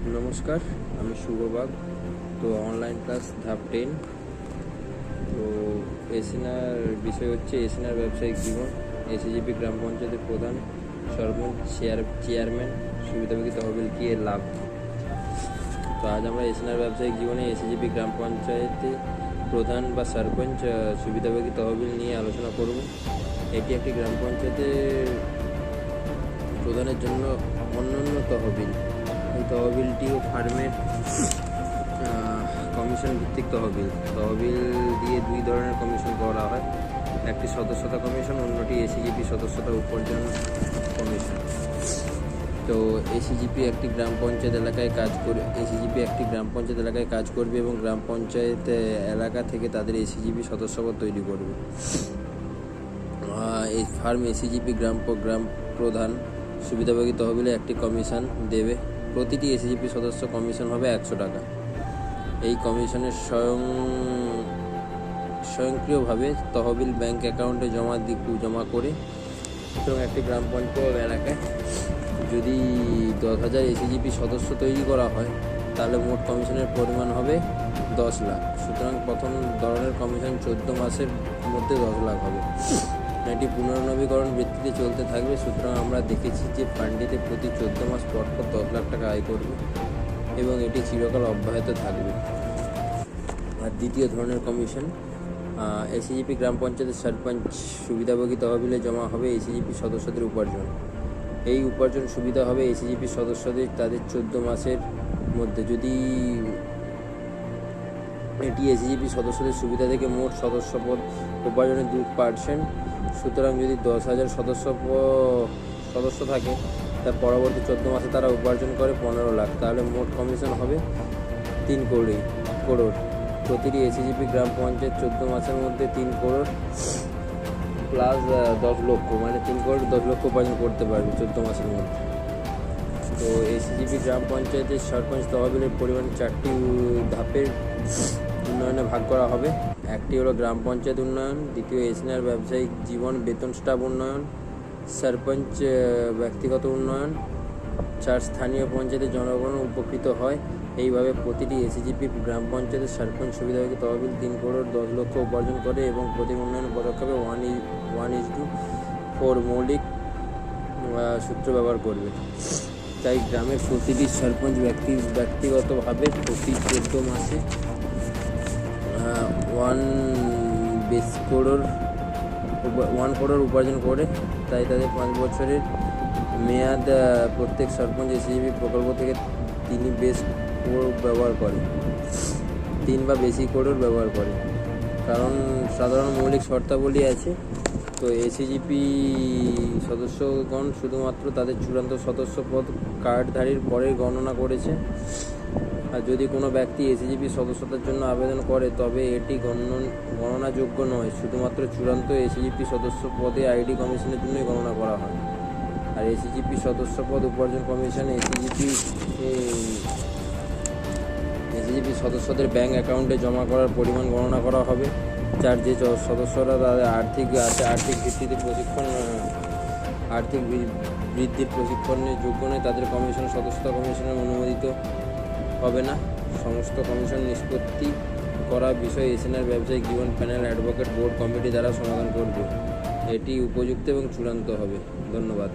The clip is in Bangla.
নমস্কার, আমি শুভ বাগ। তো অনলাইন ক্লাস ধাপ 10। তো এসএনআর বিষয় হচ্ছে এসএনআর ব্যবসায়িক জীবন, এসএজিপি গ্রাম পঞ্চায়েতের প্রধান, সরপঞ্চ, চেয়ারম্যান, সুবিধাভোগী তহবিল কি এর লাভ। তো আজ আমরা এসএনআর ব্যবসায়িক জীবনে এসএজিপি গ্রাম পঞ্চায়েতে প্রধান বা সরপঞ্চ, সুবিধাভোগী তহবিল নিয়ে আলোচনা করব। এটি একটি গ্রাম পঞ্চায়েতের প্রধানের জন্য অন্যান্য তহবিল। এই তহবিলটিও ফার্মের কমিশন ভিত্তিক তহবিল দিয়ে দুই ধরনের কমিশন করা হয়, একটি সদস্যতা কমিশন, অন্যটি এসএজিপি সদস্যতা উপার্জন কমিশন। তো এসএজিপি একটি গ্রাম পঞ্চায়েত এলাকায় কাজ করবে এবং গ্রাম পঞ্চায়েত এলাকা থেকে তাদের এসএজিপি সদস্যপদ তৈরি করবে। এই ফার্ম এসএজিপি গ্রাম প্রধান সুবিধাভোগী তহবিলে একটি কমিশন দেবে। প্রতিটি এসএজিপি সদস্য কমিশন হবে 100 টাকা। এই কমিশনের স্বয়ংক্রিয়ভাবে তহবিল ব্যাংক অ্যাকাউন্টে জমা করে। সুতরাং একটি গ্রাম পঞ্চায়েত এলাকায় যদি 10,000 এসএজিপি সদস্য তৈরি করা হয়, তাহলে মোট কমিশনের পরিমাণ হবে 10 লাখ। সুতরাং প্রথম ধরনের কমিশন 14 মাসের মধ্যে 10 লাখ হবে। এটি পুনর্নবীকরণ ভিত্তিতে চলতে থাকবে। সুতরাং আমরা দেখেছি যে ফান্ডটিতে প্রতি 14 মাস পর 10 লাখ টাকা আয় করবে এবং এটি চিরকাল অব্যাহত থাকবে। আর দ্বিতীয় ধরনের কমিশন, এসএজিপি গ্রাম পঞ্চায়েতের সরপঞ্চ সুবিধাভোগী তহবিলে জমা হবে এসএজিপি সদস্যদের উপার্জন। এই উপার্জন সুবিধা হবে এসএজিপি সদস্যদের তাদের 14 মাসের মধ্যে। যদি এটি এসএজিপি সদস্যদের সুবিধা থেকে মোট সদস্যপদ উপার্জনের 2%। সুতরাং যদি 10,000 সদস্য থাকে, তার পরবর্তী 14 মাসে তারা উপার্জন করে 15 লাখ, তাহলে মোট কমিশন হবে 3 করোড়। প্রতিটি এসএজিপি গ্রাম পঞ্চায়েত 14 মাসের মধ্যে 3 করোড় প্লাস 10 লক্ষ, মানে 3 করোড় 10 লক্ষ উপার্জন করতে পারবে 14 মাসের মধ্যে। তো এসএজিপি গ্রাম পঞ্চায়েতের সরপঞ্চ তহবিলের পরিমাণ 4টি ধাপের উন্নয়নে ভাগ করা হবে। একটি হলো গ্রাম পঞ্চায়েত উন্নয়ন, দ্বিতীয় এসএনআর ব্যবসায়িক জীবন বেতন স্টাফ উন্নয়ন, সরপঞ্চ ব্যক্তিগত উন্নয়ন, 4 স্থানীয় পঞ্চায়েতের জনগণ উপকৃত হয়। এইভাবে প্রতিটি এসএজিপি গ্রাম পঞ্চায়েতের সরপঞ্চ সুবিধাভোগী তহবিল 3 করোড় 10 লক্ষ উপার্জন করে এবং প্রতি উন্নয়ন পদক্ষেপে 1:4 মৌলিক সূত্র ব্যবহার করবে। তাই গ্রামের প্রতিটি সরপঞ্চ ব্যক্তিগতভাবে প্রতি 14 মাসে 1 করোড় উপার্জন করে। তাই তাদের 5 বছরের মেয়াদ প্রত্যেক সরপঞ্চ এসএজিপি প্রকল্প থেকে 3 বা বেশি করোড় ব্যবহার করে। কারণ সাধারণ মৌলিক শর্তাবলী আছে। তো এসএজিপি সদস্যগণ শুধুমাত্র তাদের চূড়ান্ত সদস্যপদ কার্ডধারীর পরে গণনা করেছে। আর যদি কোনো ব্যক্তি এসএজিপি সদস্যতার জন্য আবেদন করে, তবে এটি গণনাযোগ্য নয়। শুধুমাত্র চূড়ান্ত এসএজিপি সদস্য পদে আইডি কমিশনের জন্যই গণনা করা হয়। আর এসএজিপি সদস্যপদ উপার্জন কমিশন এসএজিপি সদস্যদের ব্যাংক অ্যাকাউন্টে জমা করার পরিমাণ গণনা করা হবে। যার যে সদস্যরা তাদের আর্থিক বৃদ্ধির প্রশিক্ষণের যোগ্য নয়, তাদের কমিশন সদস্যতা কমিশনের অনুমোদিত হবে না। সমস্ত কমিশন নিষ্পত্তি করা বিষয় এসএনআর ব্যবসায়িক জীবন প্যানেল অ্যাডভোকেট বোর্ড কমিটি দ্বারা সমাধান করবে। এটি উপযুক্ত এবং চূড়ান্ত হবে। ধন্যবাদ।